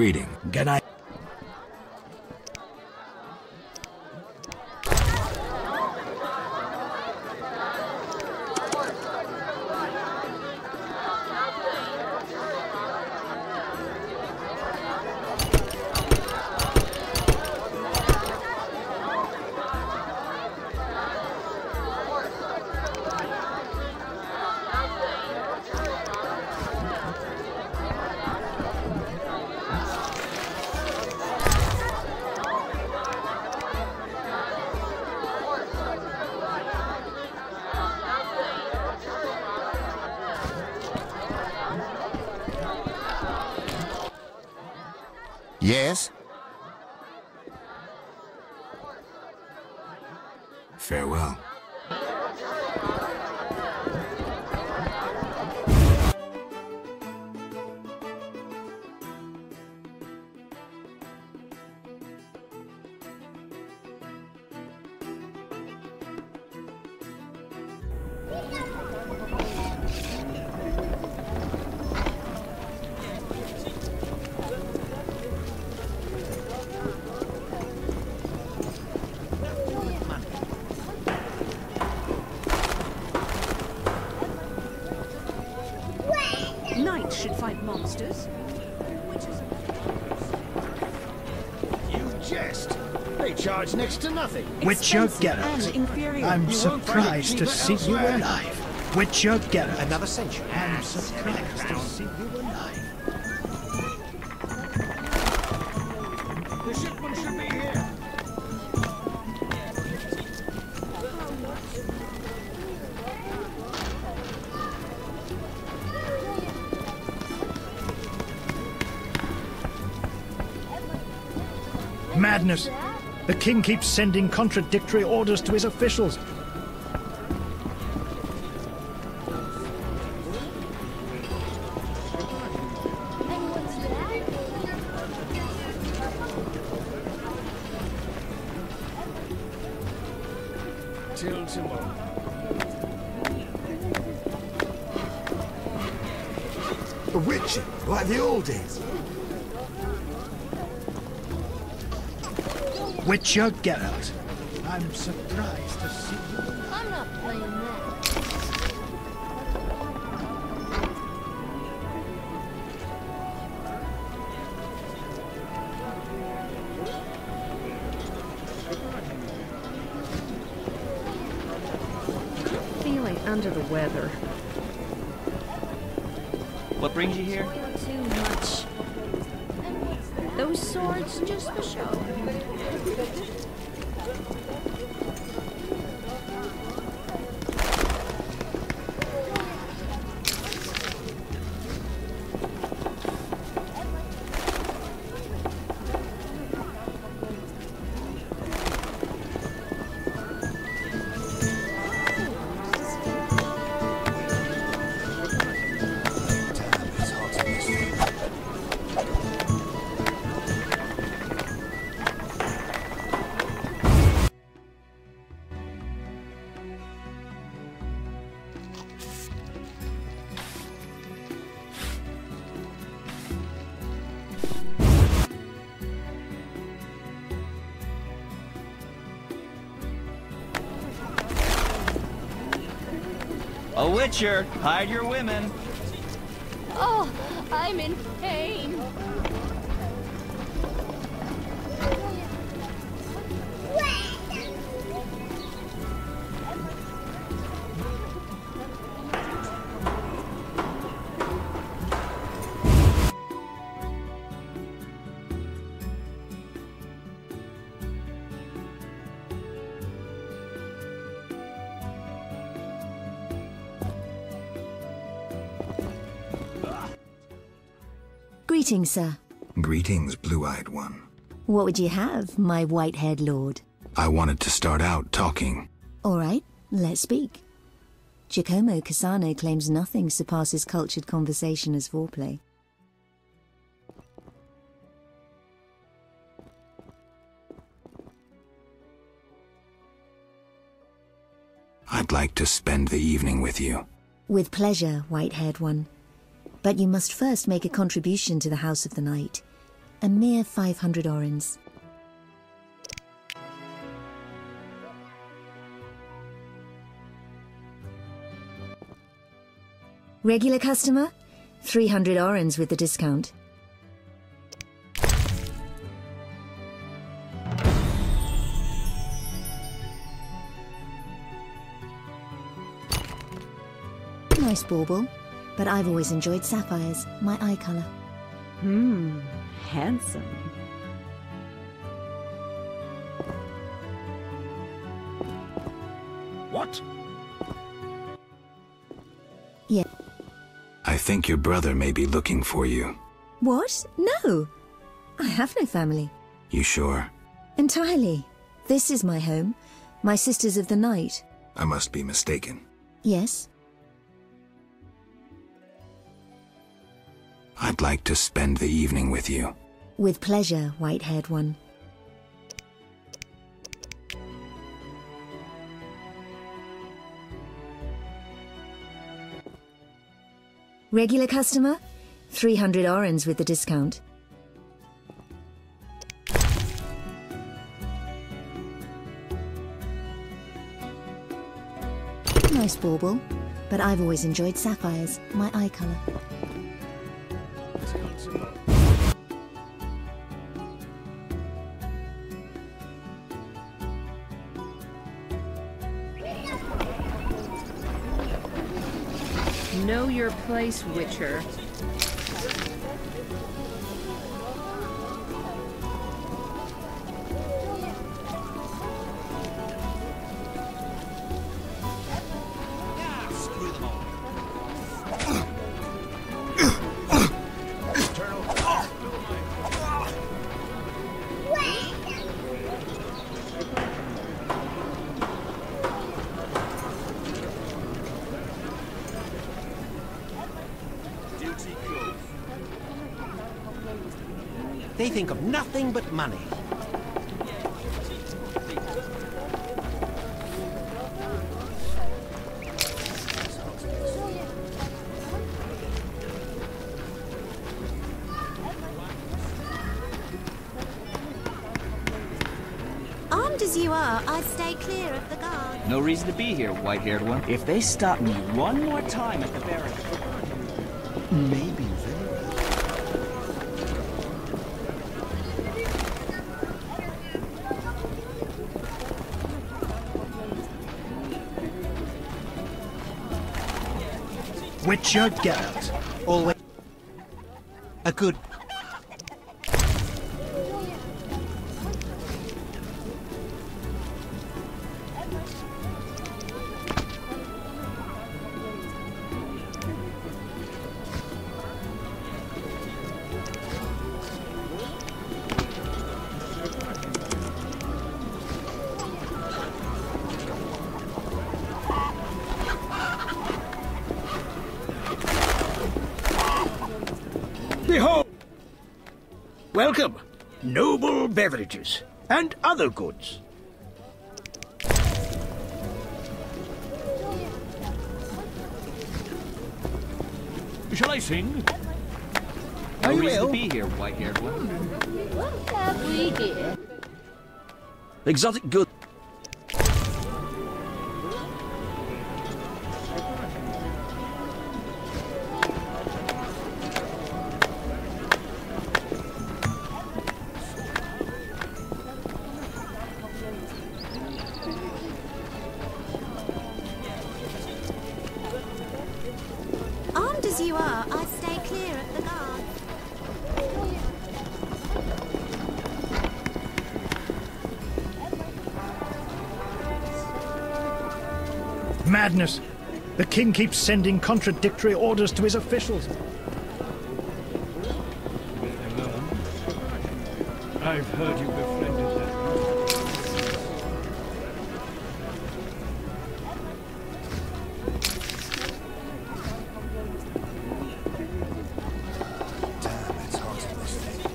Greeting. Good night. Yes? Farewell. Knights should fight monsters. You jest. They charge next to nothing. Witcher, get and out. inferior. I'm surprised to see you alive. Witcher, get out. Another century. I'm surprised to see you alive. The shipment should be here. Madness! The king keeps sending contradictory orders to his officials. Till tomorrow. A witcher, like the old days. Witcher, get out. I'm surprised to see you alive. I'm not playing that. Feeling under the weather. What brings you here? Too much. Those swords just for show. A Witcher, hide your women. Oh, I'm in pain. Greetings, sir. Greetings, blue-eyed one. What would you have, my white-haired lord? I wanted to start out talking. All right, let's speak. Giacomo Cassano claims nothing surpasses cultured conversation as foreplay. I'd like to spend the evening with you. With pleasure, white-haired one. But you must first make a contribution to the House of the Night. A mere 500 orens. Regular customer? 300 orens with the discount. Nice bauble, but I've always enjoyed sapphires, my eye colour. Handsome. What? Yeah. I think your brother may be looking for you. What? No! I have no family. You sure? Entirely. This is my home. My sisters of the night. I must be mistaken. Yes? I'd like to spend the evening with you. With pleasure, white-haired one. Regular customer? 300 orens with the discount. Nice bauble, but I've always enjoyed sapphires, my eye colour. Know your place, Witcher. They think of nothing but money. Armed as you are, I'd stay clear of the guard. No reason to be here, white-haired one. If they stop me one more time at the barracks, maybe very well. Witcher, get out. Always a good... Behold! Welcome, noble beverages and other goods. Shall I sing? No you reason ill? to be here, white-haired one. What have we here? Exotic good. Armed as you are, I'd stay clear of the guard. Madness! The king keeps sending contradictory orders to his officials. I've heard you befriended them. Damn, it's hot in this thing.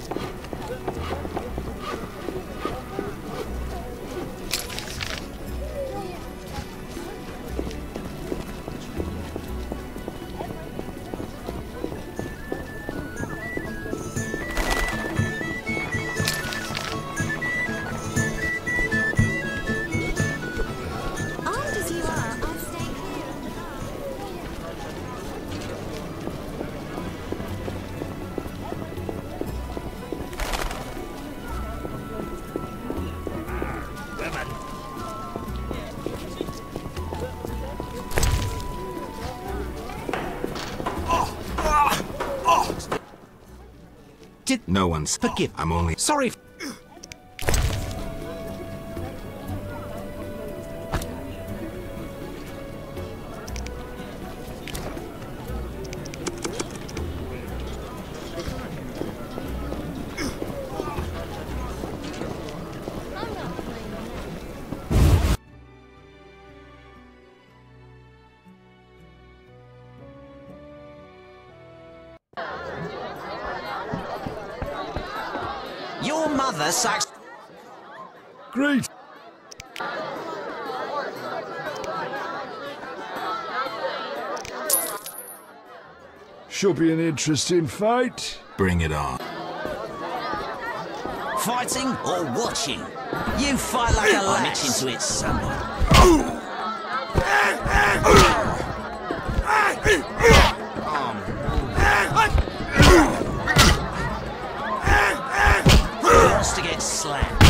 No one's... Forgive. I'm only... Sorry. Your mother sucks. Great. Should be an interesting fight. Bring it on. Fighting or watching? You fight like a lass. I'm itching to hit someone. He wants to get slapped.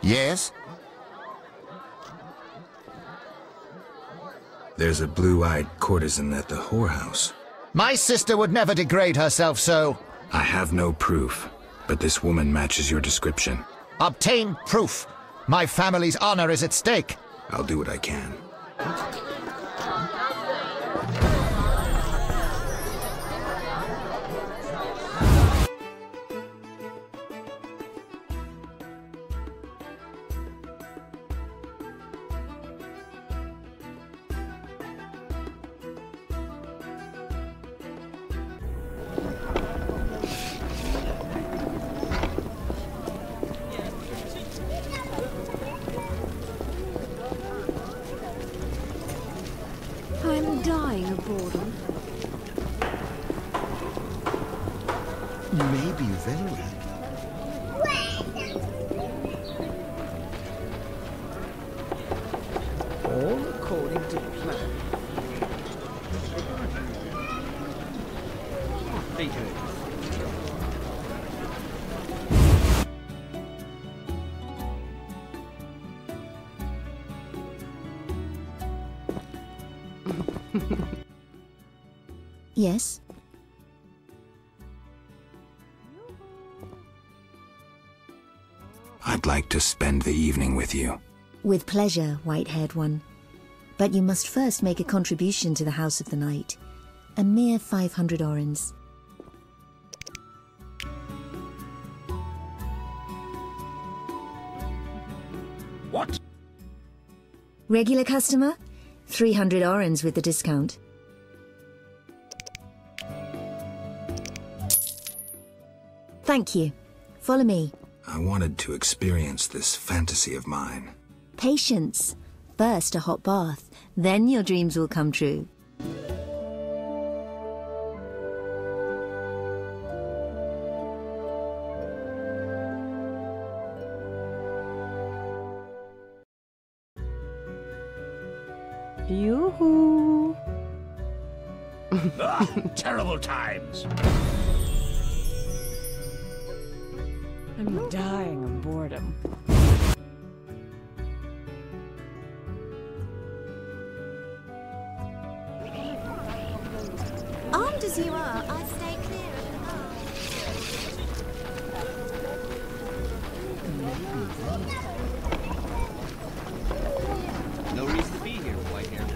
Yes? There's a blue-eyed courtesan at the whorehouse. My sister would never degrade herself so. I have no proof, but this woman matches your description. Obtain proof. My family's honor is at stake. I'll do what I can. I'm dying of boredom. Maybe very. All according to plan. Be good. Yes? I'd like to spend the evening with you. With pleasure, white-haired one. But you must first make a contribution to the House of the Night. A mere 500 orens. What? Regular customer? 300 orens with the discount. Thank you. Follow me. I wanted to experience this fantasy of mine. Patience. First a hot bath, then your dreams will come true. Yoo-hoo! Terrible times. I'm dying of boredom. Armed as you are, I'll stay clear of the bar. No reason to be here, white-haired.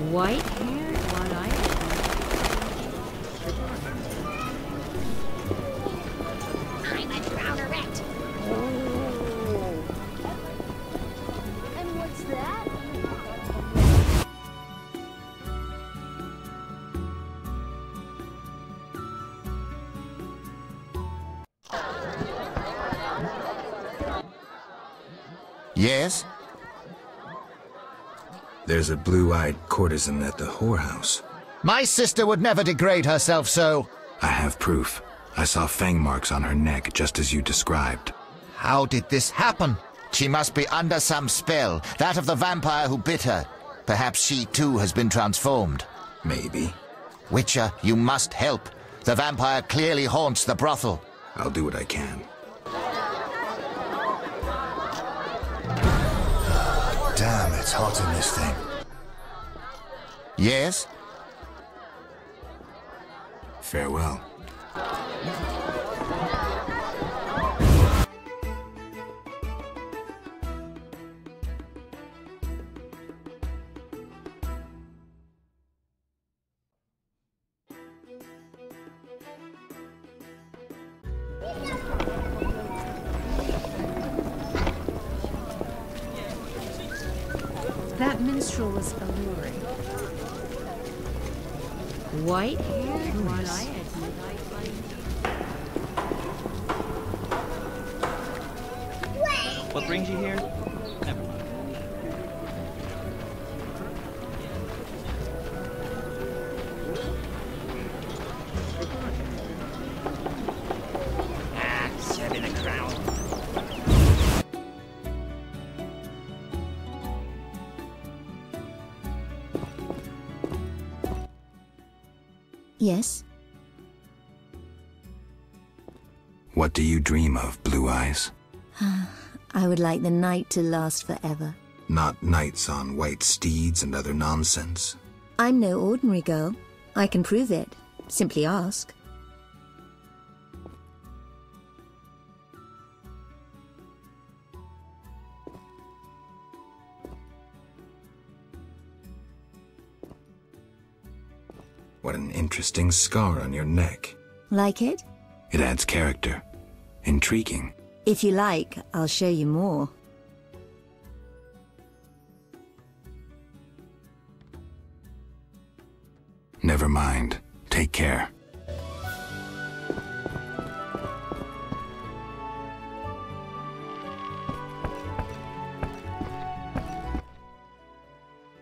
White-haired, one-eyed. I'm a drowneret. And what's that? Yes? There's a blue-eyed courtesan at the whorehouse. My sister would never degrade herself so. I have proof. I saw fang marks on her neck, just as you described. How did this happen? She must be under some spell, that of the vampire who bit her. Perhaps she too has been transformed. Maybe. Witcher, you must help. The vampire clearly haunts the brothel. I'll do what I can. Damn, it's hot in this thing. Yes? Farewell. That minstrel was alluring. White-haired, one-eyed. What brings you here? Never mind. Serve me the crown. Yes? What do you dream of, Blue Eyes? I would like the night to last forever. Not knights on white steeds and other nonsense. I'm no ordinary girl. I can prove it. Simply ask. What an interesting scar on your neck. Like it? It adds character. Intriguing. If you like, I'll show you more. Never mind. Take care.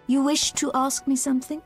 You wish to ask me something?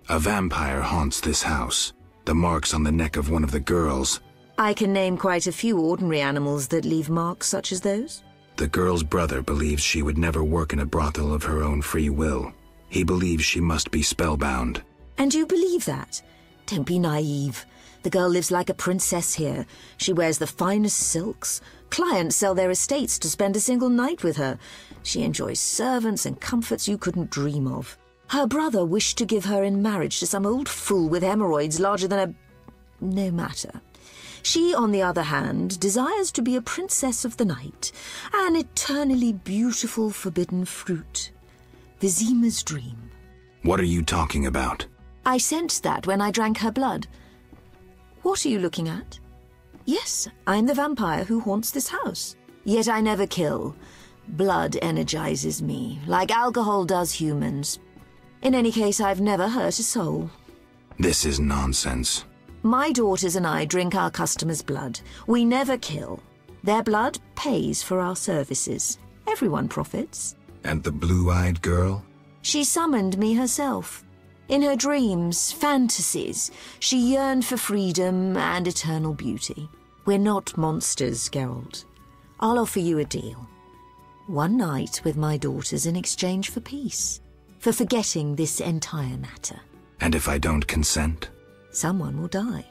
A vampire haunts this house. The marks on the neck of one of the girls. I can name quite a few ordinary animals that leave marks such as those. The girl's brother believes she would never work in a brothel of her own free will. He believes she must be spellbound. And you believe that? Don't be naive. The girl lives like a princess here. She wears the finest silks. Clients sell their estates to spend a single night with her. She enjoys servants and comforts you couldn't dream of. Her brother wished to give her in marriage to some old fool with hemorrhoids larger than a... No matter. She, on the other hand, desires to be a princess of the night, an eternally beautiful forbidden fruit. Vizima's dream. What are you talking about? I sensed that when I drank her blood. What are you looking at? Yes, I'm the vampire who haunts this house. Yet I never kill. Blood energizes me, like alcohol does humans. In any case, I've never hurt a soul. This is nonsense. My daughters and I drink our customers' blood. We never kill. Their blood pays for our services. Everyone profits. And the blue-eyed girl? She summoned me herself. In her dreams, fantasies, she yearned for freedom and eternal beauty. We're not monsters, Geralt. I'll offer you a deal. 1 night with my daughters in exchange for peace. For forgetting this entire matter. And if I don't consent? Someone will die.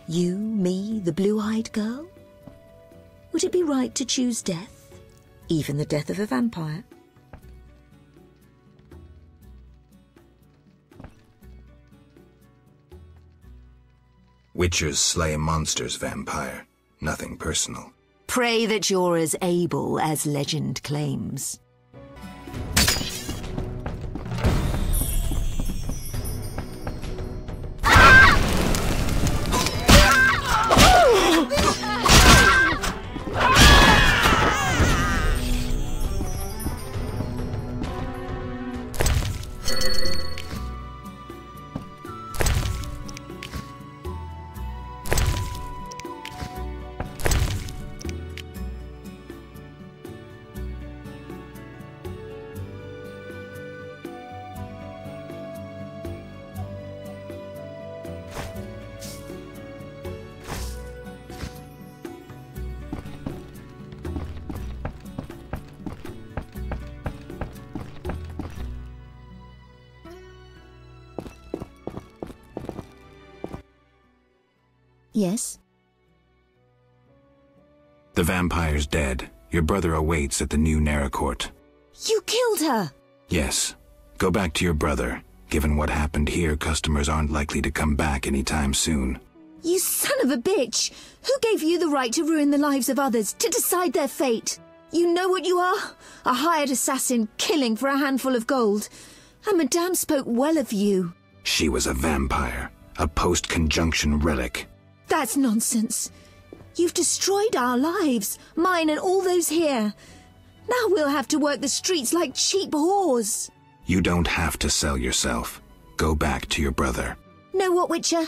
You, me, the blue-eyed girl? Would it be right to choose death? Even the death of a vampire? Witchers slay monsters, vampire. Nothing personal. Pray that you're as able as legend claims. Yes? The vampire's dead. Your brother awaits at the new Court. You killed her! Yes. Go back to your brother. Given what happened here, customers aren't likely to come back anytime soon. You son of a bitch! Who gave you the right to ruin the lives of others, to decide their fate? You know what you are? A hired assassin killing for a handful of gold. And Madame spoke well of you. She was a vampire. A post-conjunction relic. That's nonsense. You've destroyed our lives, mine and all those here. Now we'll have to work the streets like cheap whores. You don't have to sell yourself. Go back to your brother. Know what, Witcher?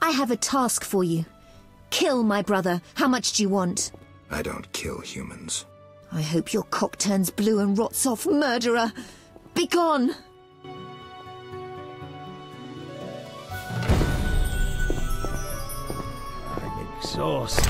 I have a task for you. Kill my brother. How much do you want? I don't kill humans. I hope your cock turns blue and rots off, murderer. Be gone! Exhausted.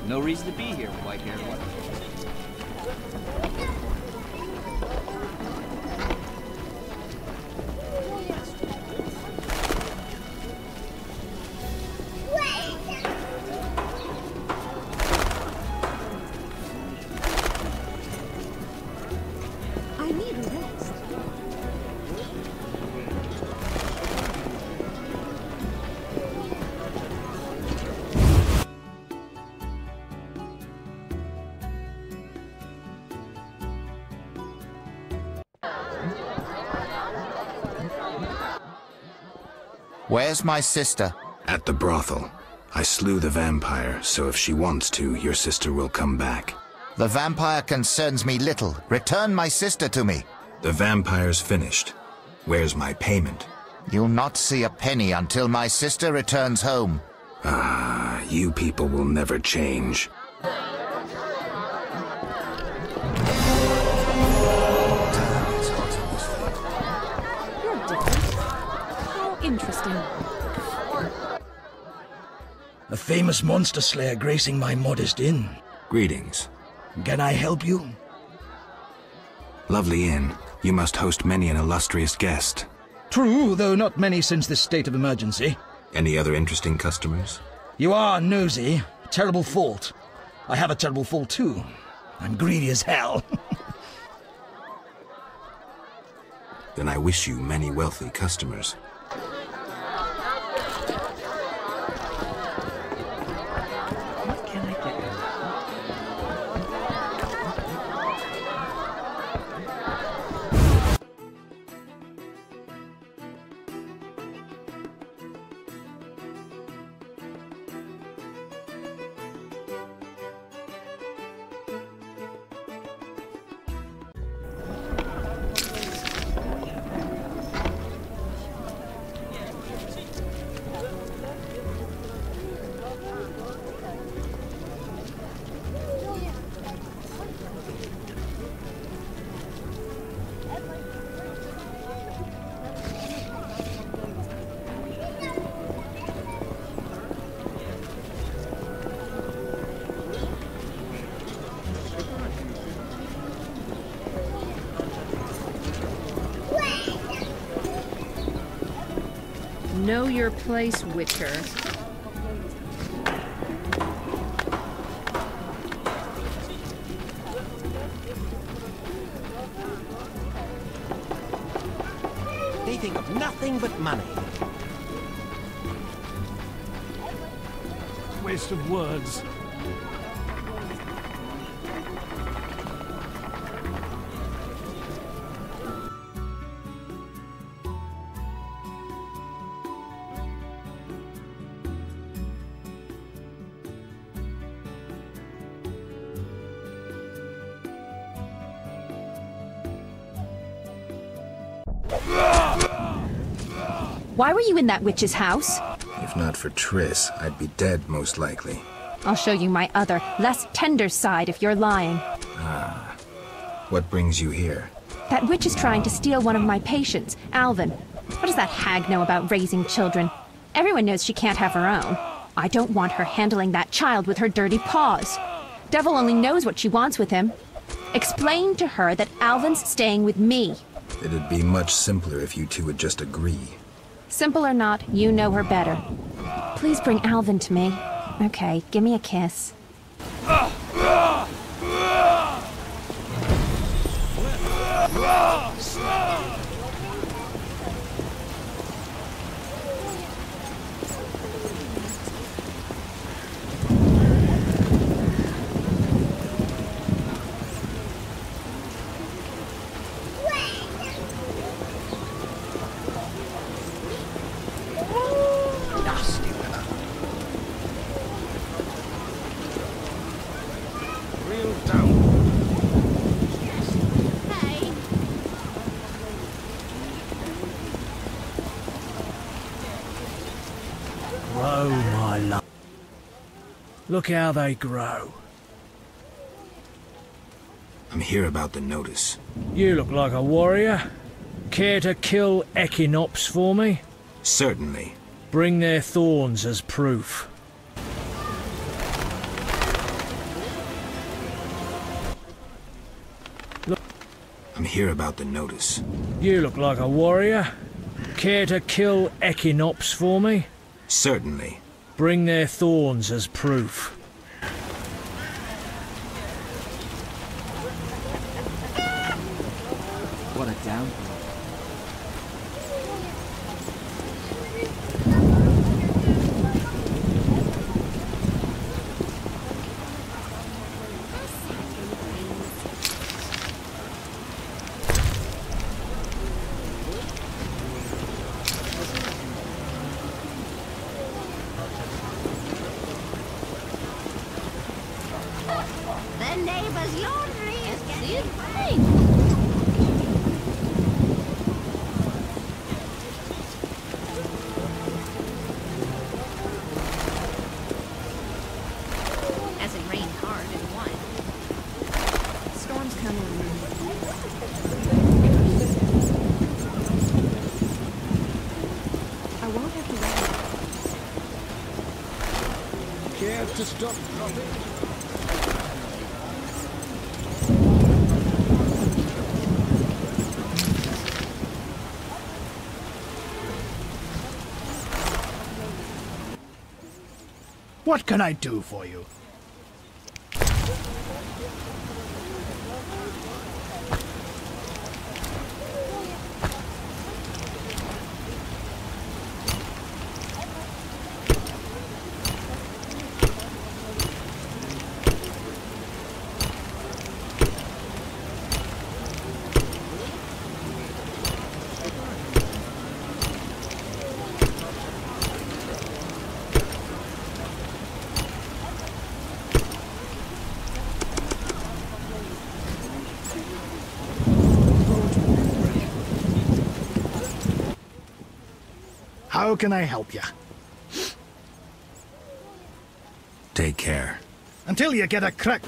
No reason to be here, white-haired one. Where's my sister? At the brothel. I slew the vampire, so if she wants to, your sister will come back. The vampire concerns me little. Return my sister to me. The vampire's finished. Where's my payment? You'll not see a penny until my sister returns home. Ah, you people will never change. Interesting. A famous monster slayer gracing my modest inn. Greetings. Can I help you? Lovely inn. You must host many an illustrious guest. True, though not many since this state of emergency. Any other interesting customers? You are nosy. Terrible fault. I have a terrible fault too. I'm greedy as hell. Then I wish you many wealthy customers. Know your place, Witcher. They think of nothing but money. Waste of words. Why were you in that witch's house? If not for Triss, I'd be dead most likely. I'll show you my other, less tender side if you're lying. Ah. What brings you here? That witch is trying to steal one of my patients, Alvin. What does that hag know about raising children? Everyone knows she can't have her own. I don't want her handling that child with her dirty paws. Devil only knows what she wants with him. Explain to her that Alvin's staying with me. It'd be much simpler if you two would just agree. Simple or not, you know her better. Please bring Alvin to me. Okay, give me a kiss. Grow, my love. Look how they grow. I'm here about the notice. You look like a warrior. Care to kill Equinops for me? Certainly. Bring their thorns as proof. I'm here about the notice. You look like a warrior. Care to kill Equinops for me? Certainly. Bring their thorns as proof. What a downfall. The neighbor's laundry is getting clean. As it rained hard and wide. Storm's coming. I won't have to wait. Care to stop dropping? What can I do for you? How can I help you? Take care. Until you get a crack.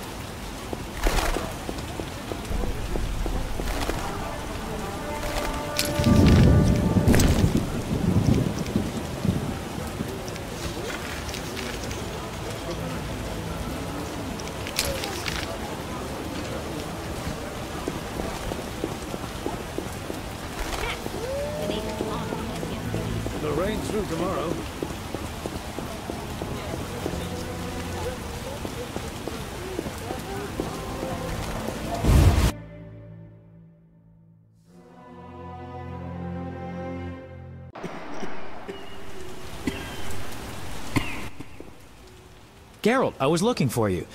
The neighbor's laundry is getting clean. The rain ain't through tomorrow. Geralt, I was looking for you.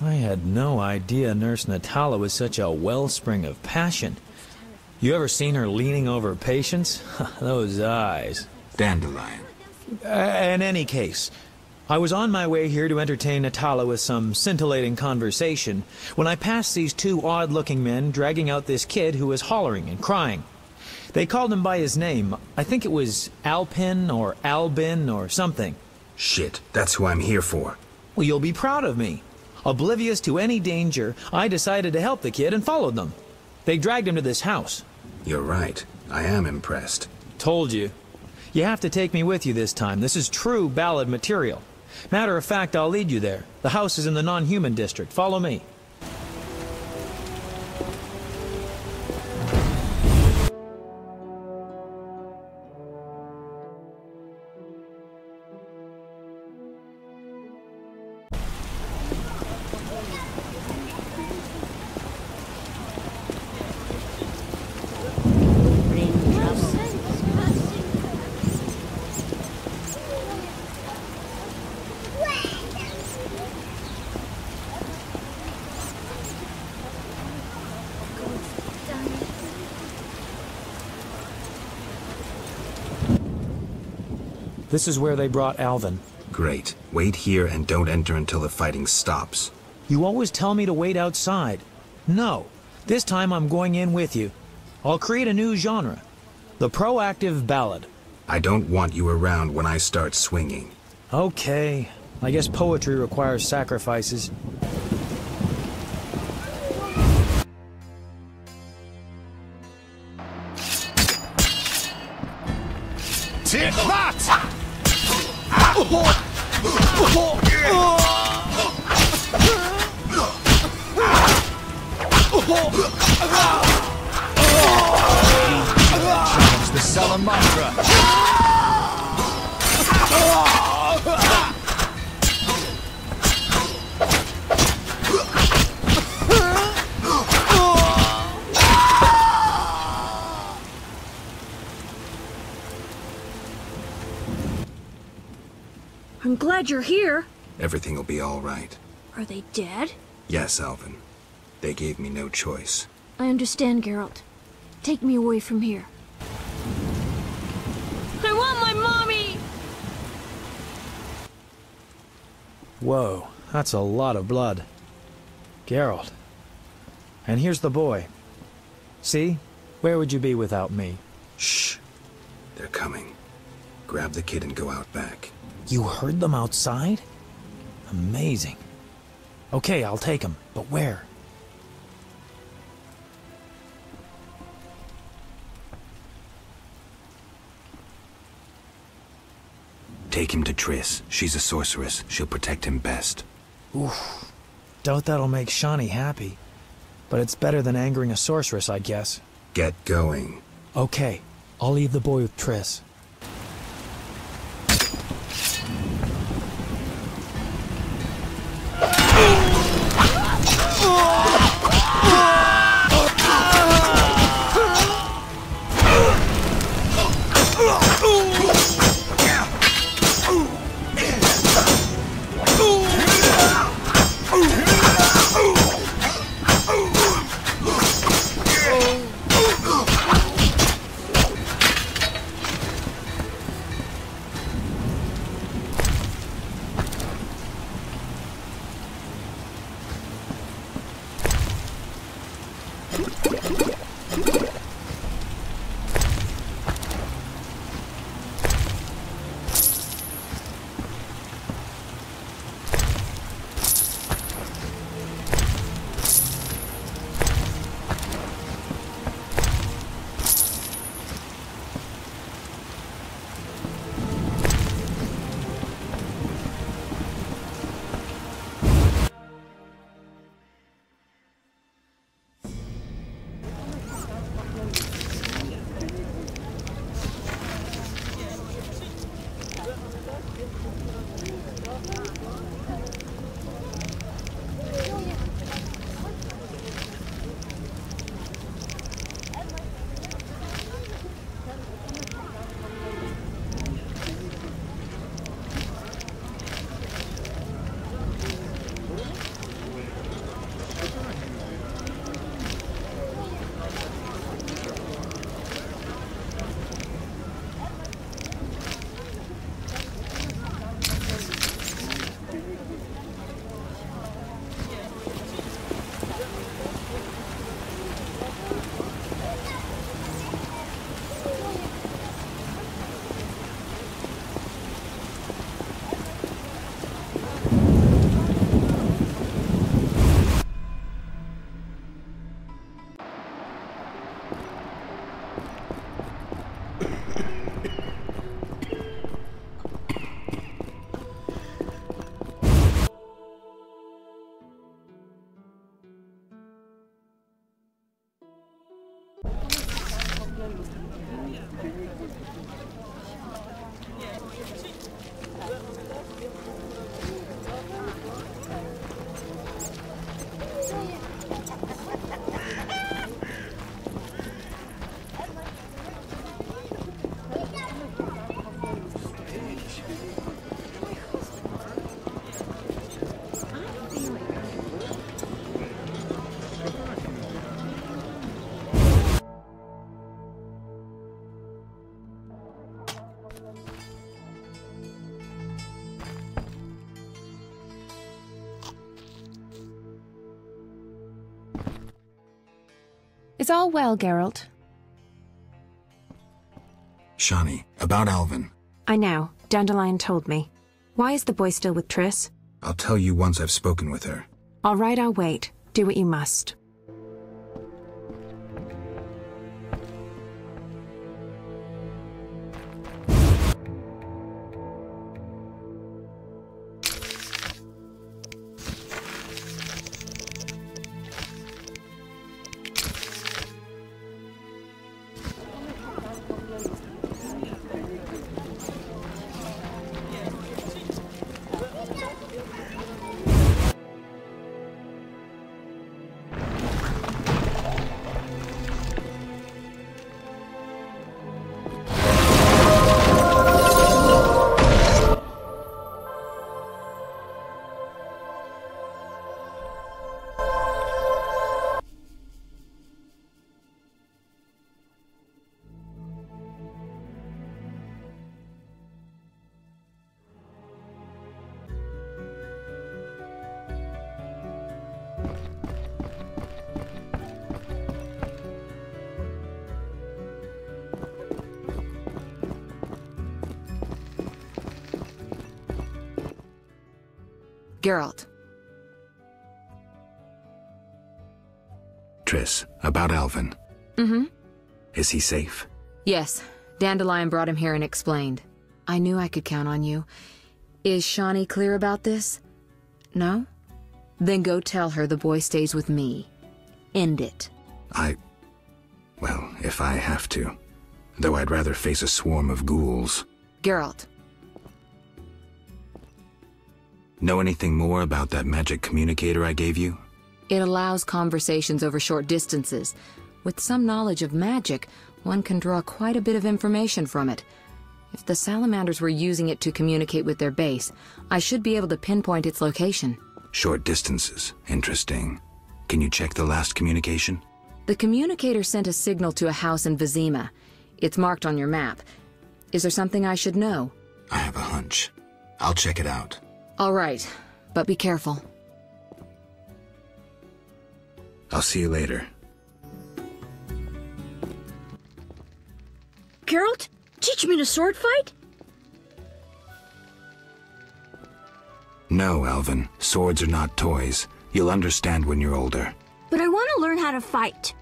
I had no idea Nurse Natala was such a wellspring of passion. You ever seen her leaning over patients? Those eyes. Dandelion. In any case, I was on my way here to entertain Natala with some scintillating conversation when I passed these two odd-looking men dragging out this kid who was hollering and crying. They called him by his name. I think it was Alpin or Albin or something. Shit, that's who I'm here for. Well, you'll be proud of me. Oblivious to any danger, I decided to help the kid and followed them. They dragged him to this house. You're right. I am impressed. Told you. You have to take me with you this time. This is true ballad material. Matter of fact, I'll lead you there. The house is in the non-human district. Follow me. This is where they brought Alvin. Great. Wait here and don't enter until the fighting stops. You always tell me to wait outside. No. This time I'm going in with you. I'll create a new genre. The proactive ballad. I don't want you around when I start swinging. Okay. I guess poetry requires sacrifices. Take that! It's the Salamandra. I'm glad you're here. Everything will be all right. Are they dead? Yes, Alvin. They gave me no choice. I understand, Geralt. Take me away from here. I want my mommy! Whoa, that's a lot of blood. Geralt. And here's the boy. See? Where would you be without me? Shh. They're coming. Grab the kid and go out back. You heard them outside? Amazing. Okay, I'll take him, but where? Take him to Triss. She's a sorceress. She'll protect him best. Oof. Doubt that'll make Shani happy. But it's better than angering a sorceress, I guess. Get going. Okay, I'll leave the boy with Triss. Is all well, Geralt? Shani, about Alvin. I know. Dandelion told me. Why is the boy still with Triss? I'll tell you once I've spoken with her. All right, I'll wait. Do what you must. Geralt. Triss, about Alvin. Mm-hmm. Is he safe? Yes. Dandelion brought him here and explained. I knew I could count on you. Is Shani clear about this? No? Then go tell her the boy stays with me. End it. Well, if I have to. Though I'd rather face a swarm of ghouls. Geralt. Know anything more about that magic communicator I gave you? It allows conversations over short distances. With some knowledge of magic, one can draw quite a bit of information from it. If the salamanders were using it to communicate with their base, I should be able to pinpoint its location. Short distances. Interesting. Can you check the last communication? The communicator sent a signal to a house in Vizima. It's marked on your map. Is there something I should know? I have a hunch. I'll check it out. All right, but be careful. I'll see you later. Geralt, teach me to sword fight? No, Alvin. Swords are not toys. You'll understand when you're older. But I want to learn how to fight.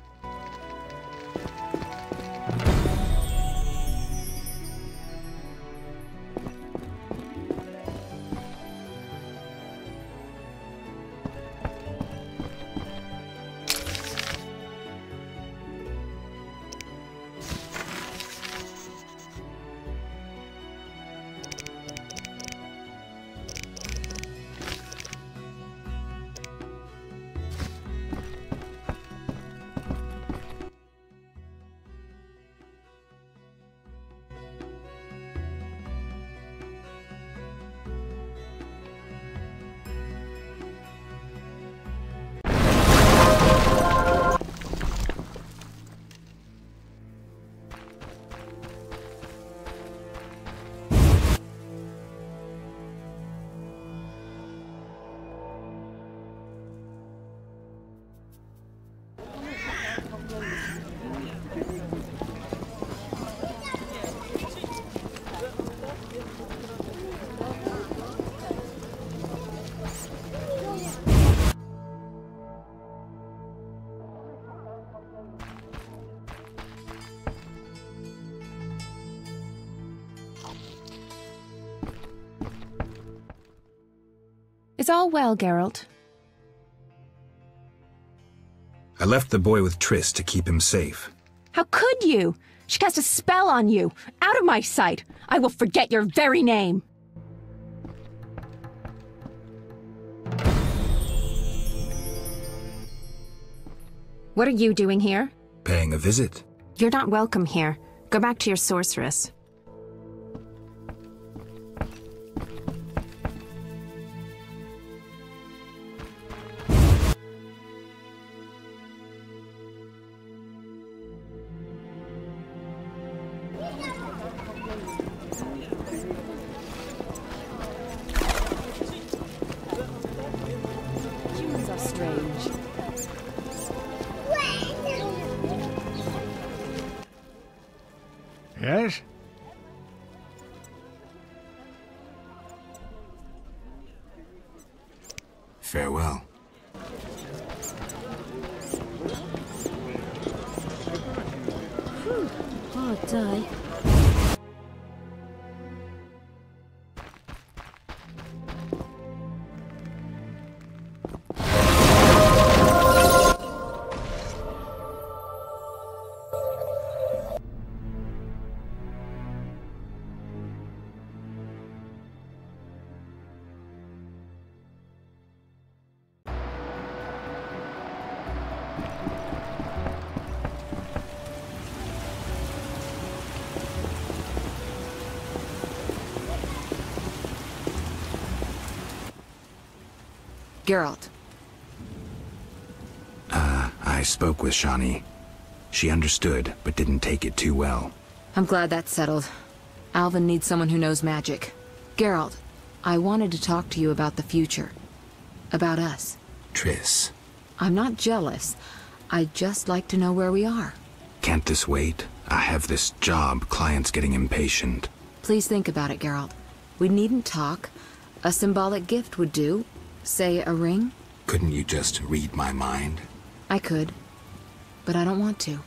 Is all well, Geralt? I left the boy with Triss to keep him safe. How could you? She cast a spell on you. Out of my sight. I will forget your very name. What are you doing here? Paying a visit. You're not welcome here. Go back to your sorceress. Humans are strange. Yes? Farewell. Hard day. Geralt. I spoke with Shani. She understood, but didn't take it too well. I'm glad that's settled. Alvin needs someone who knows magic. Geralt, I wanted to talk to you about the future. About us. Triss. I'm not jealous. I'd just like to know where we are. Can't this wait? I have this job. Clients getting impatient. Please think about it, Geralt. We needn't talk. A symbolic gift would do. Say a ring? Couldn't you just read my mind? I could. But I don't want to.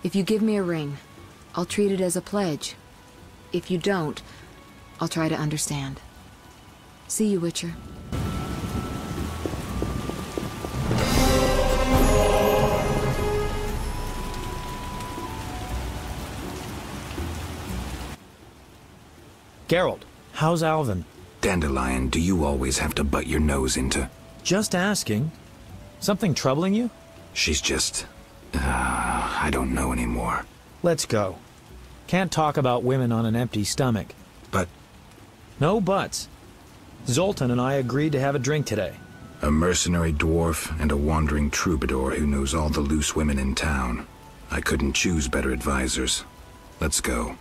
If you give me a ring, I'll treat it as a pledge. If you don't, I'll try to understand. See you, Witcher. Geralt, how's Alvin? Dandelion, do you always have to butt your nose into? Just asking. Something troubling you? She's just... I don't know anymore. Let's go. Can't talk about women on an empty stomach. But... No buts. Zoltan and I agreed to have a drink today. A mercenary dwarf and a wandering troubadour who knows all the loose women in town. I couldn't choose better advisors. Let's go.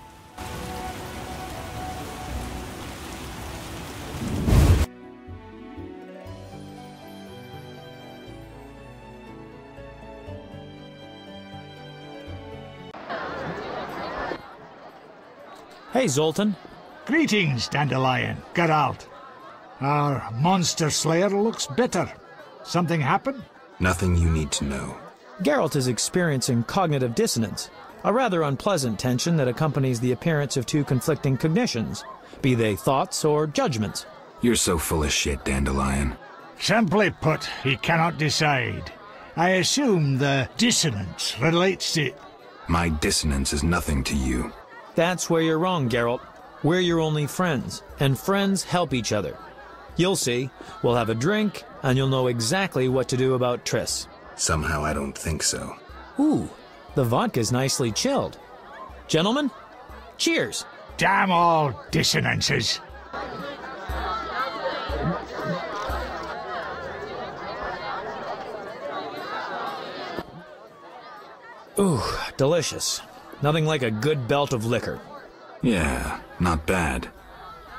Hey, Zoltan. Greetings, Dandelion. Geralt. Our monster slayer looks bitter. Something happened? Nothing you need to know. Geralt is experiencing cognitive dissonance, a rather unpleasant tension that accompanies the appearance of two conflicting cognitions, be they thoughts or judgments. You're so full of shit, Dandelion. Simply put, he cannot decide. I assume the dissonance relates to... My dissonance is nothing to you. That's where you're wrong, Geralt. We're your only friends, and friends help each other. You'll see. We'll have a drink, and you'll know exactly what to do about Triss. Somehow I don't think so. Ooh, the vodka's nicely chilled. Gentlemen, cheers! Damn all dissonances. Ooh, delicious. Nothing like a good belt of liquor. Yeah, not bad.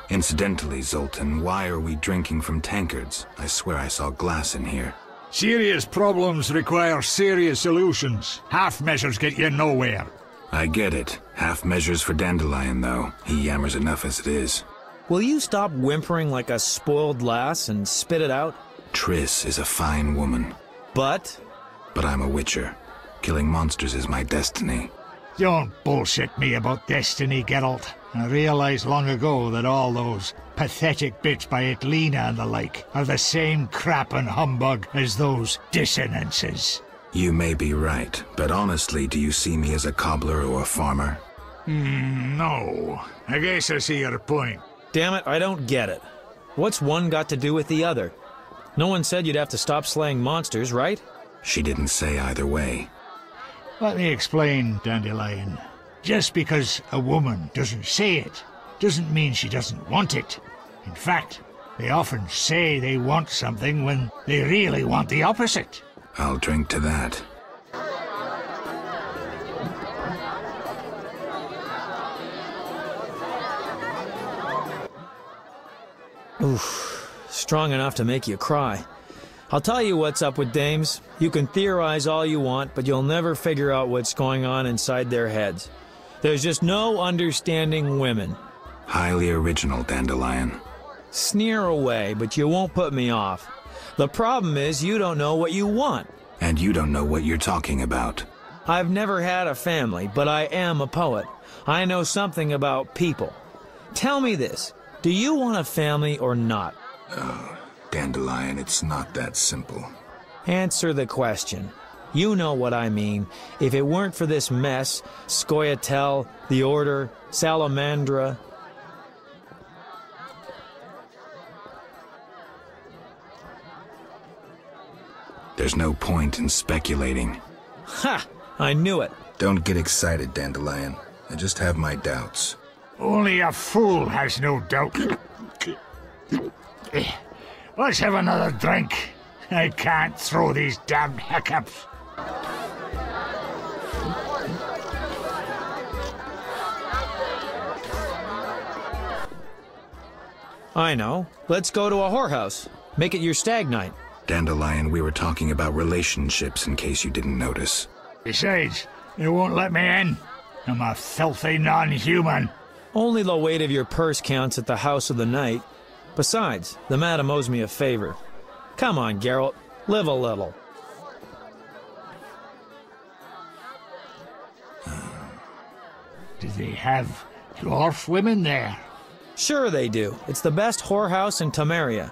Incidentally, Zoltan, why are we drinking from tankards? I swear I saw glass in here. Serious problems require serious solutions. Half measures get you nowhere. I get it. Half measures for Dandelion, though. He yammers enough as it is. Will you stop whimpering like a spoiled lass and spit it out? Triss is a fine woman. But I'm a witcher. Killing monsters is my destiny. Don't bullshit me about destiny, Geralt. I realized long ago that all those pathetic bits by Alvina and the like are the same crap and humbug as those dissonances. You may be right, but honestly, do you see me as a cobbler or a farmer? No. I guess I see your point. Damn it, I don't get it. What's one got to do with the other? No one said you'd have to stop slaying monsters, right? She didn't say either way. Let me explain, Dandelion. Just because a woman doesn't say it, doesn't mean she doesn't want it. In fact, they often say they want something when they really want the opposite. I'll drink to that. Oof, strong enough to make you cry. I'll tell you what's up with dames. You can theorize all you want, but you'll never figure out what's going on inside their heads. There's just no understanding women. Highly original, Dandelion. Sneer away, but you won't put me off. The problem is you don't know what you want. And you don't know what you're talking about. I've never had a family, but I am a poet. I know something about people. Tell me this, do you want a family or not? Oh, Dandelion, it's not that simple. Answer the question. You know what I mean. If it weren't for this mess, Scoia'tael, the Order, Salamandra... There's no point in speculating. Ha! I knew it. Don't get excited, Dandelion. I just have my doubts. Only a fool has no doubt. Let's have another drink. I can't throw these damned hiccups. I know. Let's go to a whorehouse. Make it your stag night. Dandelion, we were talking about relationships in case you didn't notice. Besides, they won't let me in. I'm a filthy non-human. Only the weight of your purse counts at the house of the night. Besides, the madam owes me a favor. Come on, Geralt. Live a little. Do they have dwarf women there? Sure they do. It's the best whorehouse in Temeria.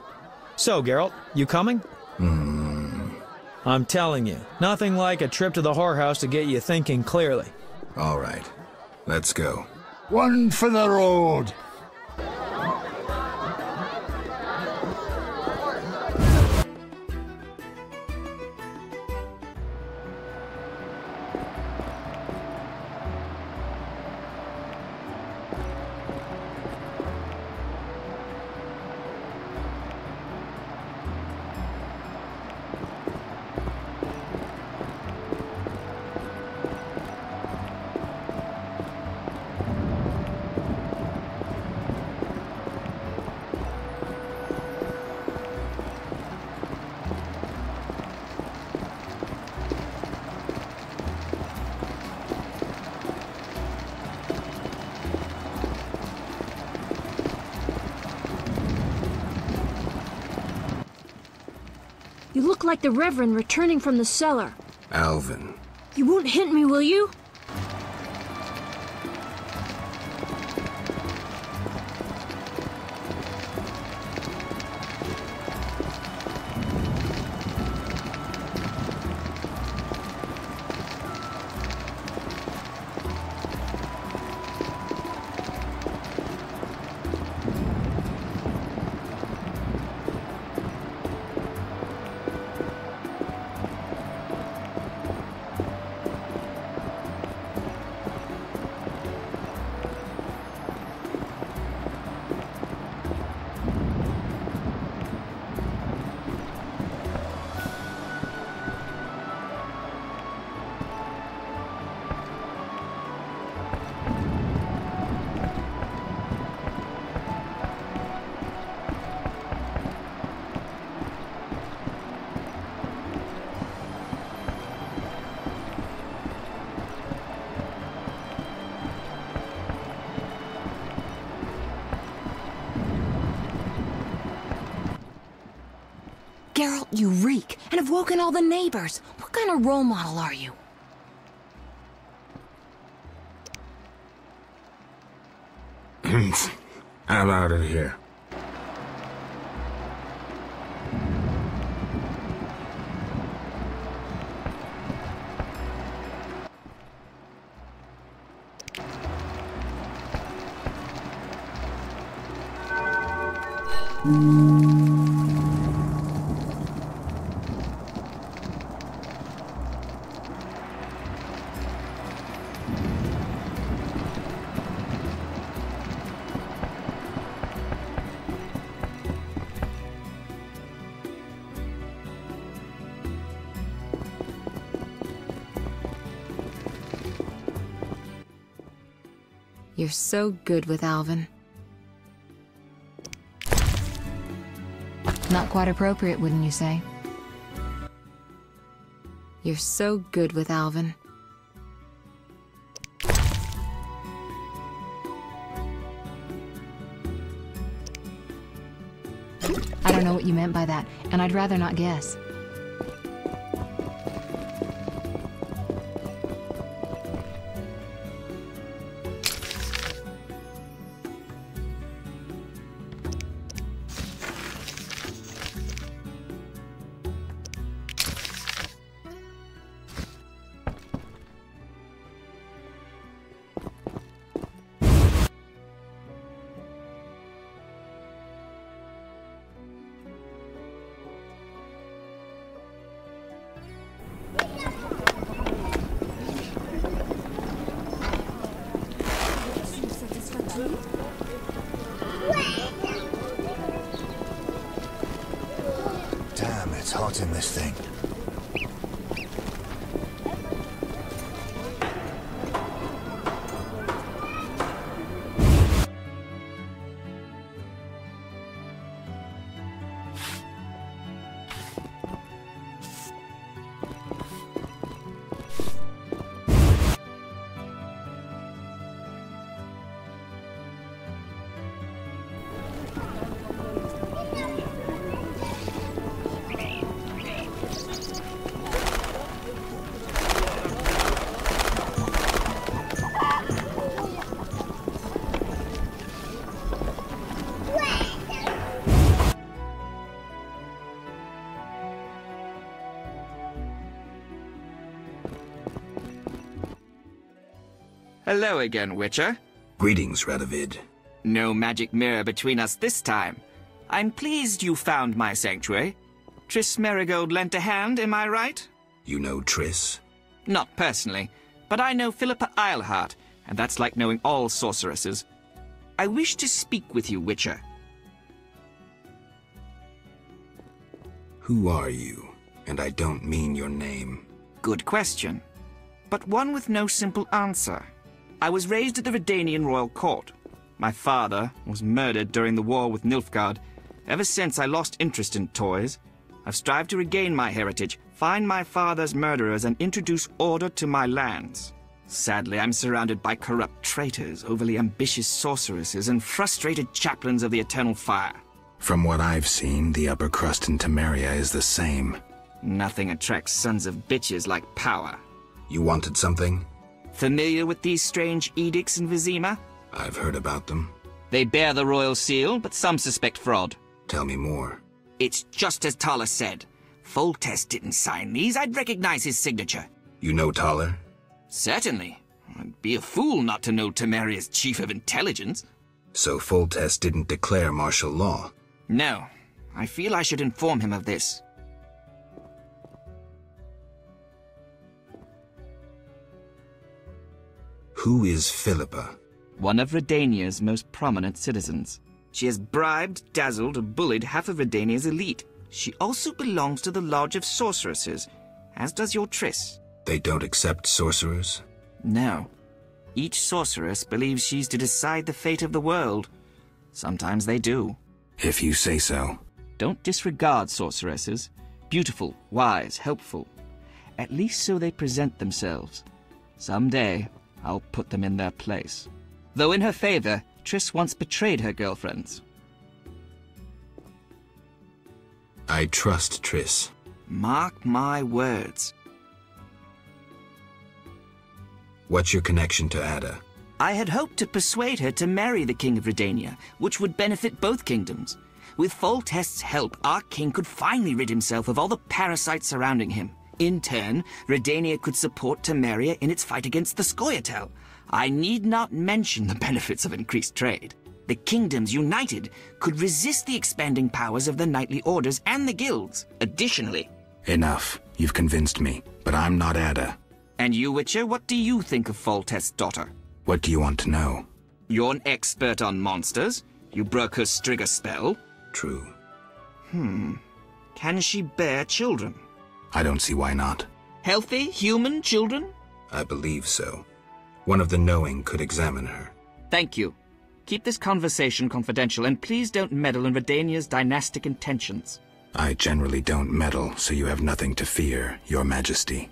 So, Geralt, you coming? I'm telling you, nothing like a trip to the whorehouse to get you thinking clearly. All right, let's go. One for the road. You look like the Reverend returning from the cellar. Alvin. You won't hint me, will you? Geralt, you reek, and have woken all the neighbors. What kind of role model are you? I'm out of here. You're so good with Alvin. Not quite appropriate, wouldn't you say? You're so good with Alvin. I don't know what you meant by that, and I'd rather not guess. Damn, it's hot in this thing. Hello again, Witcher. Greetings, Radovid. No magic mirror between us this time. I'm pleased you found my sanctuary. Triss Merigold lent a hand, am I right? You know Triss? Not personally, but I know Philippa Eilhart, and that's like knowing all sorceresses. I wish to speak with you, Witcher. Who are you? And I don't mean your name. Good question, but one with no simple answer. I was raised at the Redanian royal court. My father was murdered during the war with Nilfgaard. Ever since, I lost interest in toys. I've strived to regain my heritage, find my father's murderers, and introduce order to my lands. Sadly, I'm surrounded by corrupt traitors, overly ambitious sorceresses, and frustrated chaplains of the Eternal Fire. From what I've seen, the upper crust in Temeria is the same. Nothing attracts sons of bitches like power. You wanted something? Familiar with these strange edicts in Vizima? I've heard about them. They bear the royal seal, but some suspect fraud. Tell me more. It's just as Thaler said. Foltest didn't sign these. I'd recognize his signature. You know Thaler? Certainly. I'd be a fool not to know Temeria's chief of intelligence. So Foltest didn't declare martial law? No. I feel I should inform him of this. Who is Philippa? One of Redania's most prominent citizens. She has bribed, dazzled, or bullied half of Redania's elite. She also belongs to the Lodge of Sorceresses, as does your Triss. They don't accept sorcerers? No. Each sorceress believes she's to decide the fate of the world. Sometimes they do. If you say so. Don't disregard sorceresses. Beautiful, wise, helpful. At least so they present themselves. Someday, I'll put them in their place. Though in her favor, Triss once betrayed her girlfriends. I trust Triss. Mark my words. What's your connection to Ada? I had hoped to persuade her to marry the King of Redania, which would benefit both kingdoms. With Foltest's help, our king could finally rid himself of all the parasites surrounding him. In turn, Redania could support Temeria in its fight against the Scoia'tael. I need not mention the benefits of increased trade. The kingdoms united could resist the expanding powers of the knightly orders and the guilds. Additionally... Enough. You've convinced me, but I'm not Ada. And you, Witcher, what do you think of Foltest's daughter? What do you want to know? You're an expert on monsters. You broke her Strigger spell. True. Can she bear children? I don't see why not. Healthy, human children? I believe so. One of the knowing could examine her. Thank you. Keep this conversation confidential, and please don't meddle in Redania's dynastic intentions. I generally don't meddle, so you have nothing to fear, Your Majesty.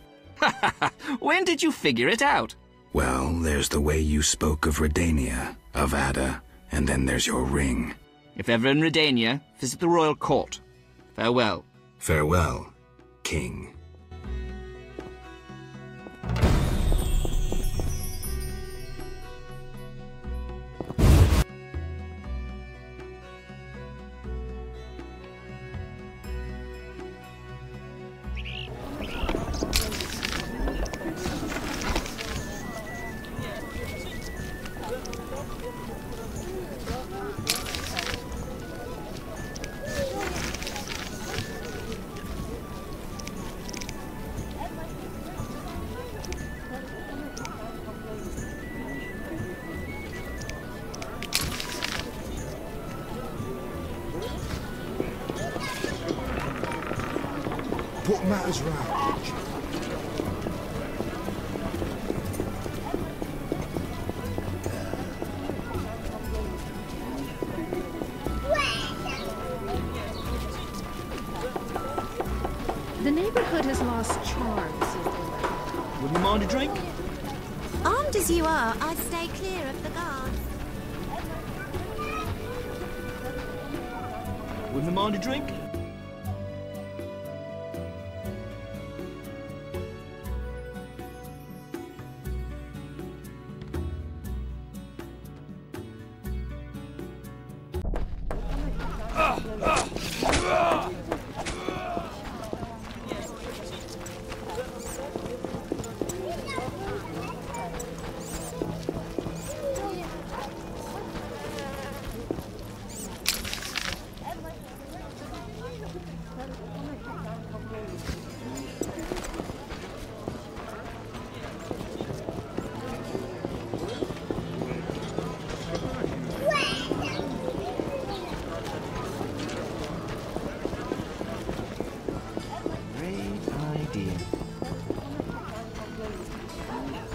When did you figure it out? Well, there's the way you spoke of Redania, of Ada, and then there's your ring. If ever in Redania, visit the royal court. Farewell. Farewell, King. Put matters right. The neighborhood has lost charm since they left. Wouldn't you mind a drink? Armed as you are, I'd stay clear of the guards. Wouldn't you mind a drink?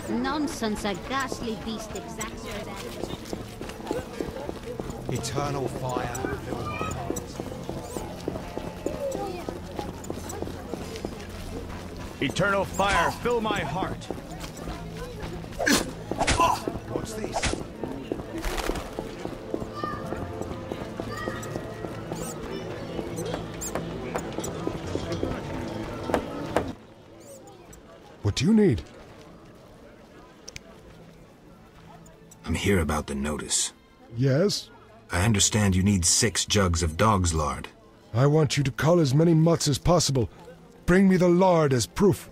Nonsense, a ghastly beast exacts revenge. Eternal fire, fill my heart. Eternal fire, fill my heart. What's this? What do you need? I'm here about the notice. Yes? I understand you need 6 jugs of dog's lard. I want you to cull as many mutts as possible. Bring me the lard as proof.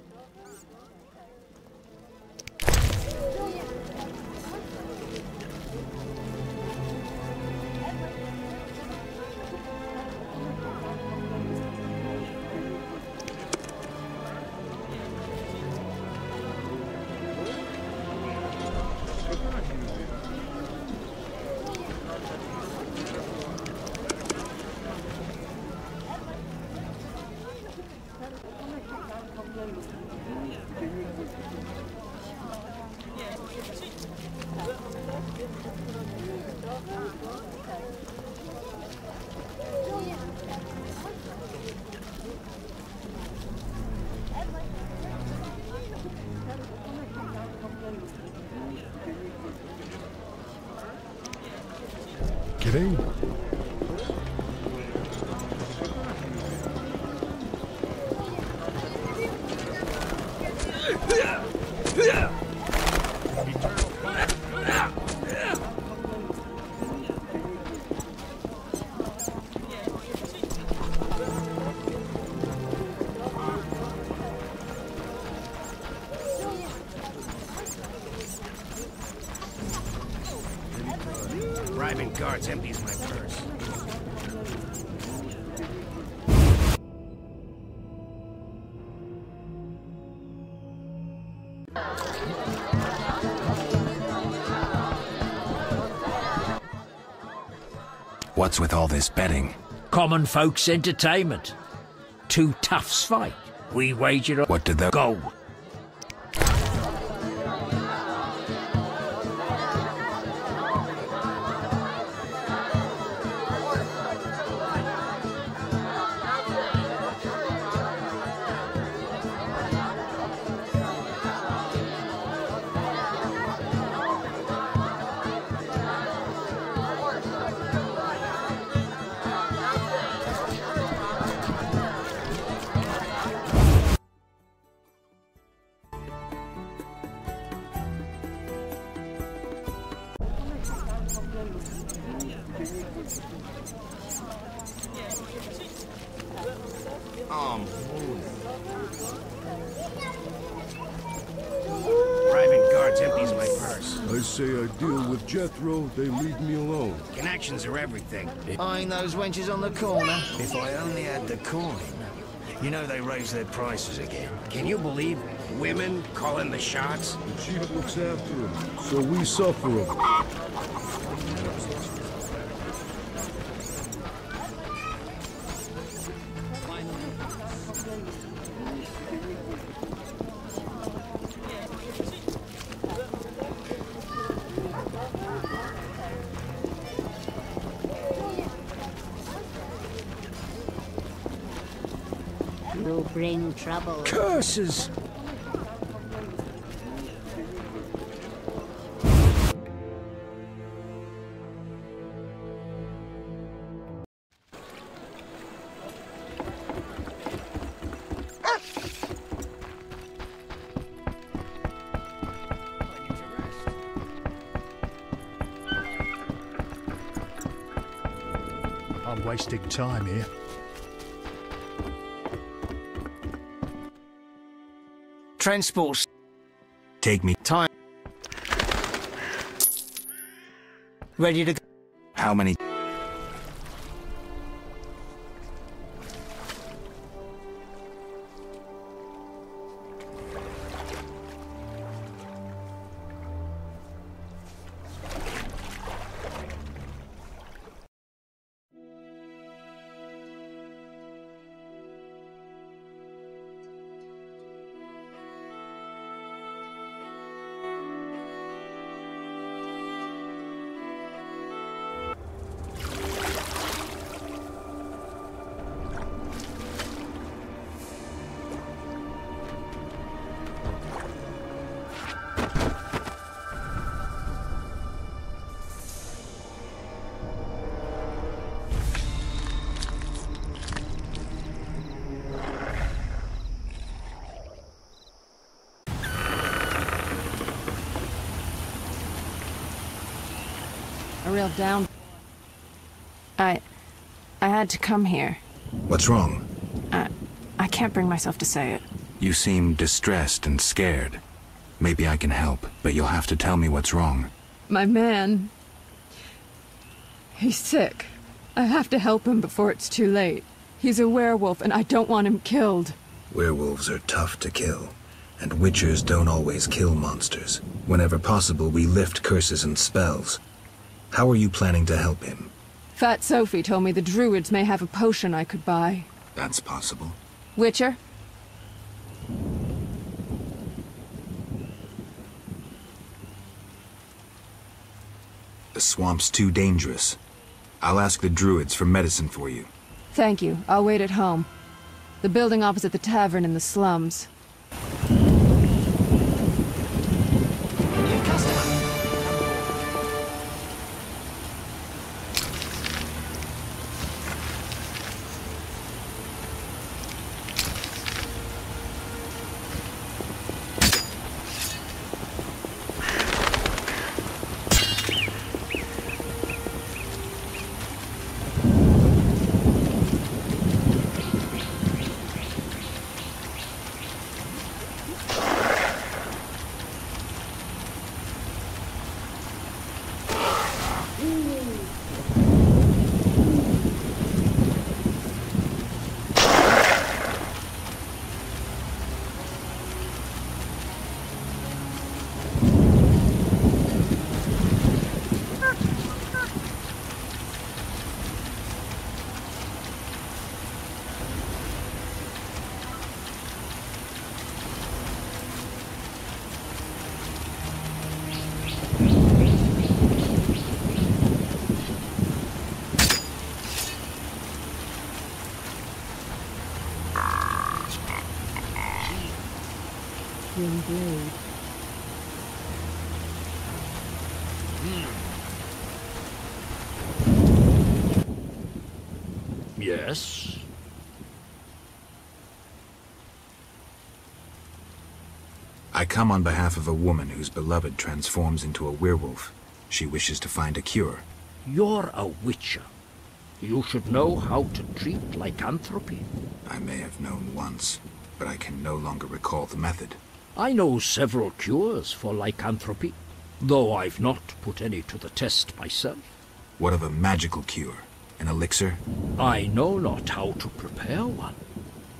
Get in. Right Bribing guards empties my purse. What's with all this betting? Common folks' entertainment. Two toughs fight. We wager on... What did they... Go. Bribing guards empties my purse. I say I deal with Jethro, they leave me alone. Connections are everything. Eyeing those wenches on the corner. If I only had the coin. You know they raised their prices again. Can you believe women calling the shots? The chief looks after him, so we suffer him. You bring trouble. Curses! I'm wasting time here. Transport. Take me. Time. Ready to go. How many? A real down... I had to come here. What's wrong? I can't bring myself to say it. You seem distressed and scared. Maybe I can help, but you'll have to tell me what's wrong. My man... He's sick. I have to help him before it's too late. He's a werewolf, and I don't want him killed. Werewolves are tough to kill, and witchers don't always kill monsters. Whenever possible, we lift curses and spells. How are you planning to help him? Fat Sophie told me the druids may have a potion I could buy. That's possible. Witcher? The swamp's too dangerous. I'll ask the druids for medicine for you. Thank you. I'll wait at home. The building opposite the tavern in the slums. flickering blade. Yes? I come on behalf of a woman whose beloved transforms into a werewolf. She wishes to find a cure. You're a witcher. You should know how to treat lycanthropy. I may have known once, but I can no longer recall the method. I know several cures for lycanthropy, though I've not put any to the test myself. What of a magical cure? An elixir? I know not how to prepare one.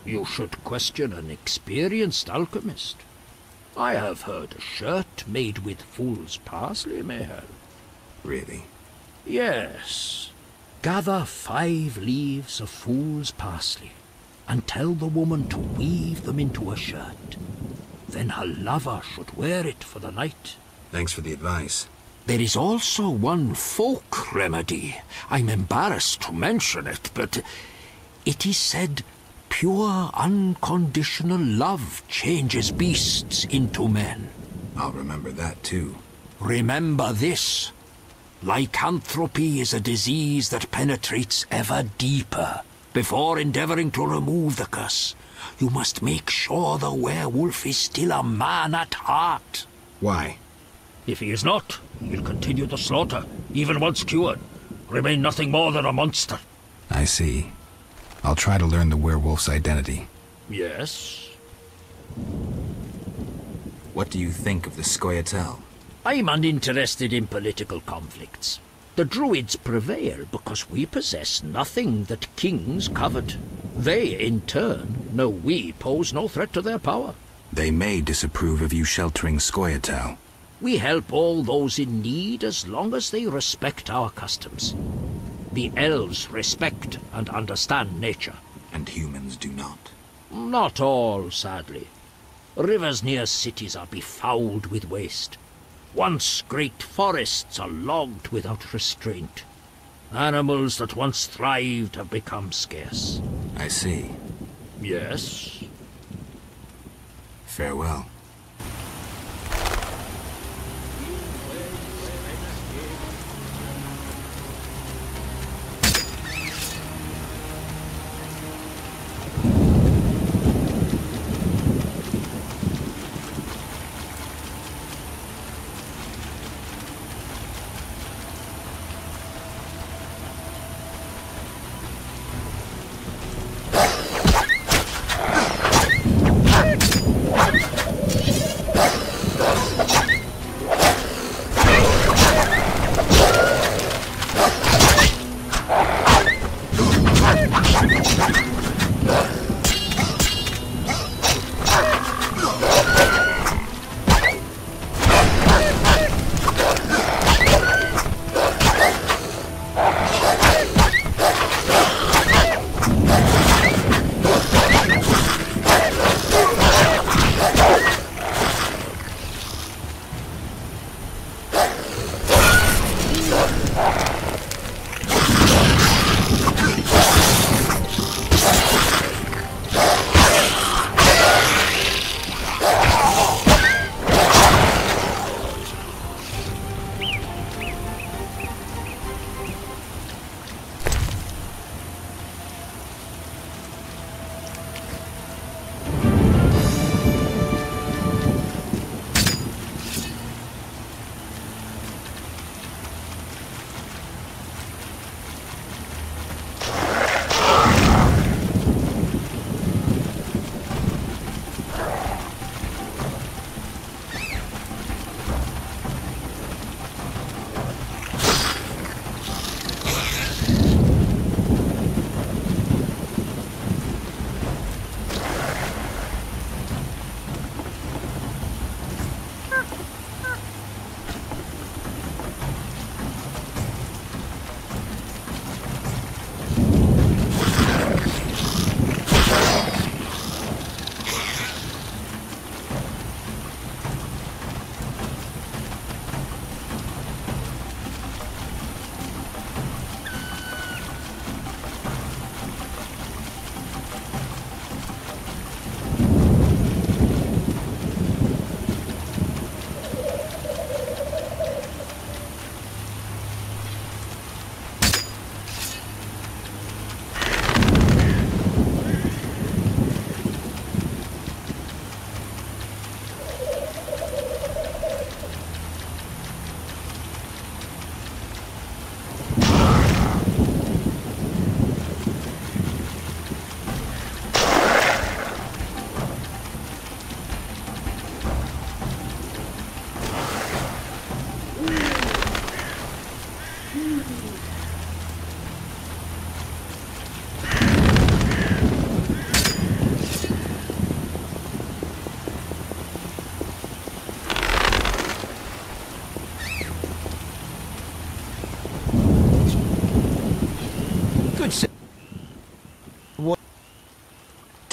You should question an experienced alchemist. I have heard a shirt made with fool's parsley may help. Really? Yes. Gather 5 leaves of fool's parsley and tell the woman to weave them into a shirt. Then her lover should wear it for the night. Thanks for the advice. There is also one folk remedy. I'm embarrassed to mention it, but it is said pure, unconditional love changes beasts into men. I'll remember that too. Remember this. Lycanthropy is a disease that penetrates ever deeper. Before endeavoring to remove the curse, you must make sure the werewolf is still a man at heart. Why? If he is not, he'll continue the slaughter, even once cured. Remain nothing more than a monster. I see. I'll try to learn the werewolf's identity. Yes? What do you think of the Scoia'tael? I'm uninterested in political conflicts. The Druids prevail because we possess nothing that kings covet. They, in turn, know we pose no threat to their power. They may disapprove of you sheltering Scoia'tael. We help all those in need as long as they respect our customs. The elves respect and understand nature. And humans do not. Not all, sadly. Rivers near cities are befouled with waste. Once great forests are logged without restraint. Animals that once thrived have become scarce. I see. Yes? Farewell.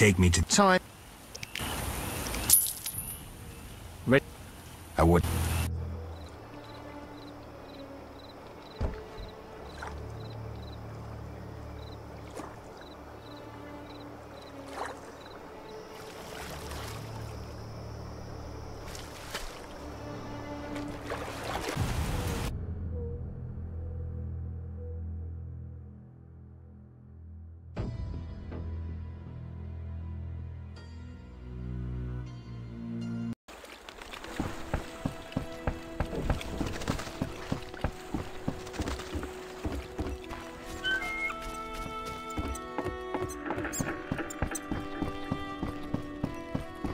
Take me to time. I would.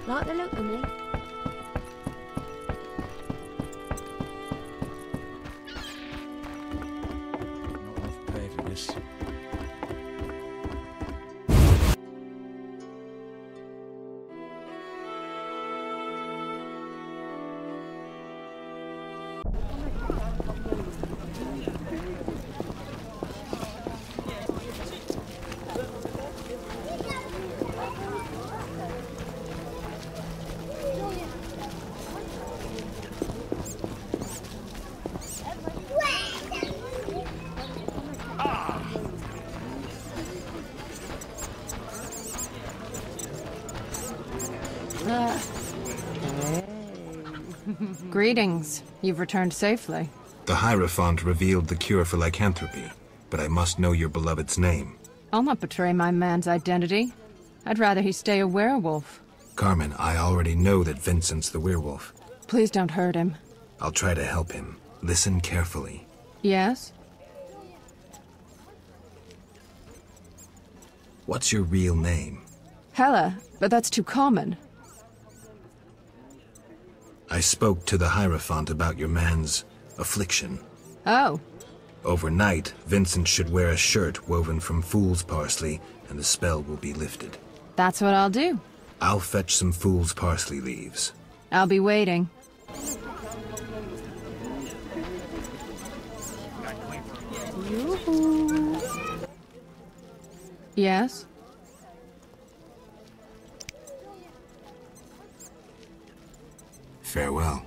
Like the look of me? Not enough pay for this. Greetings. You've returned safely. The Hierophant revealed the cure for lycanthropy, but I must know your beloved's name. I'll not betray my man's identity. I'd rather he stay a werewolf. Carmen, I already know that Vincent's the werewolf. Please don't hurt him. I'll try to help him. Listen carefully. Yes? What's your real name? Hela, but that's too common. I spoke to the Hierophant about your man's affliction. Oh. Overnight, Vincent should wear a shirt woven from fool's parsley, and the spell will be lifted. That's what I'll do. I'll fetch some fool's parsley leaves. I'll be waiting. Yoo-hoo. Yes? Farewell.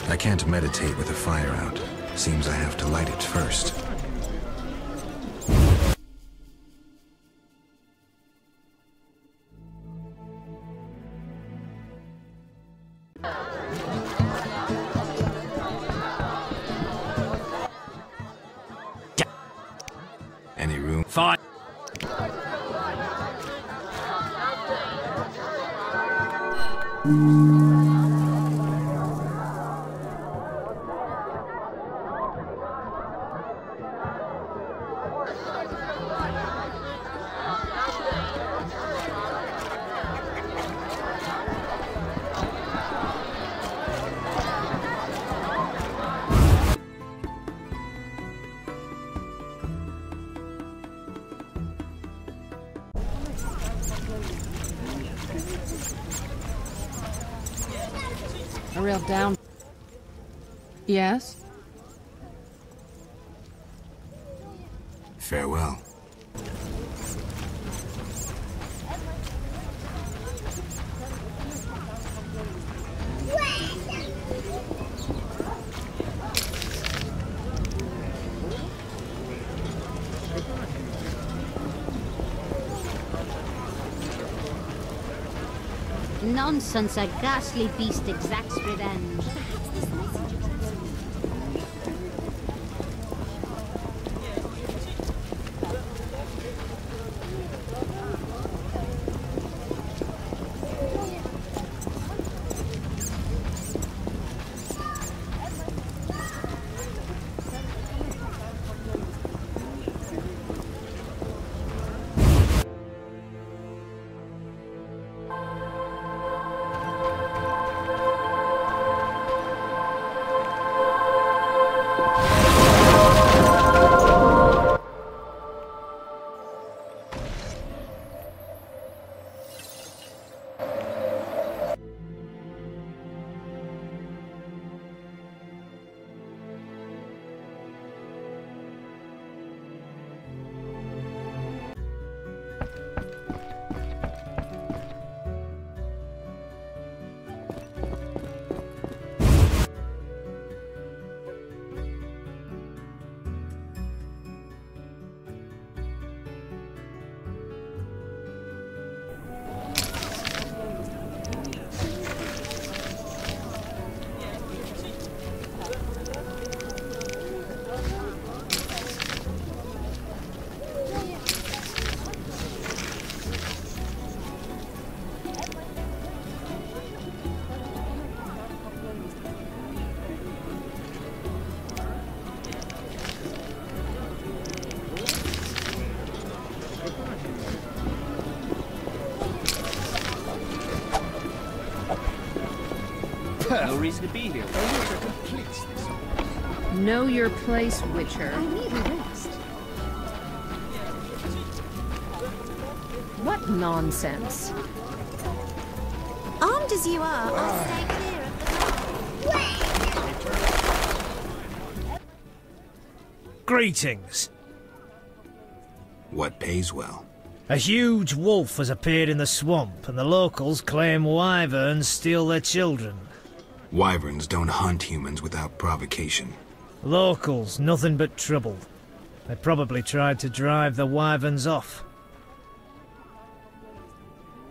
I can't meditate with a fire out. Seems I have to light it first. Any room? Fine. A real down... Yes? Farewell. Nonsense, a ghastly beast exacts revenge. No reason to be here. A witcher completes this. Know your place, Witcher. I need a rest. What nonsense. Armed as you are, I'll stay clear of the door. Greetings. What pays well? A huge wolf has appeared in the swamp, and the locals claim wyverns steal their children. Wyverns don't hunt humans without provocation. Locals, nothing but trouble. They probably tried to drive the wyverns off.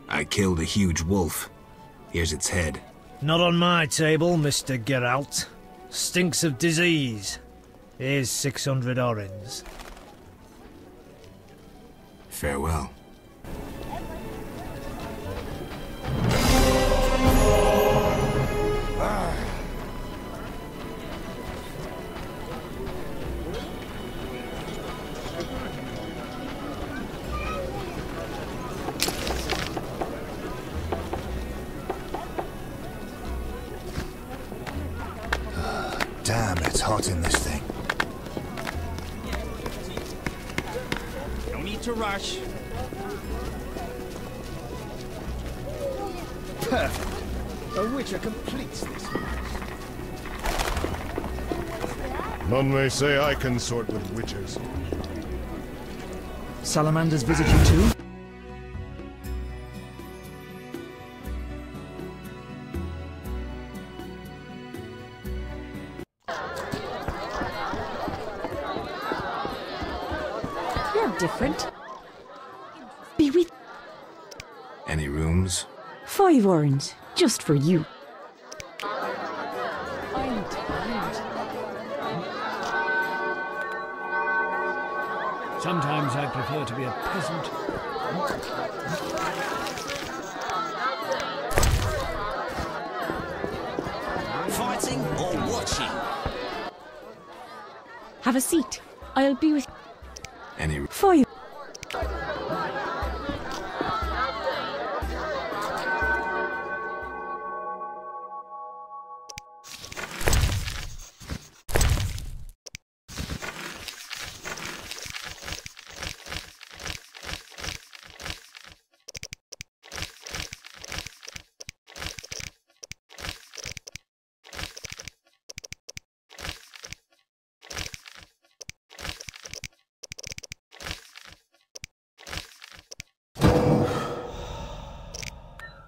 I killed a huge wolf. Here's its head. Not on my table, Mr. Geralt. Stinks of disease. Here's 600 orens. Farewell. Damn, it's hot in this thing. No need to rush. Perfect. A witcher completes this. None may say I consort with witches. Salamanders visit you too? You're different. Be with Any rooms? 5 orens, just for you. I'm tired. Sometimes I prefer to be a peasant. Fighting or watching? Have a seat. I'll be with Any... 5.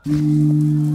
Mm.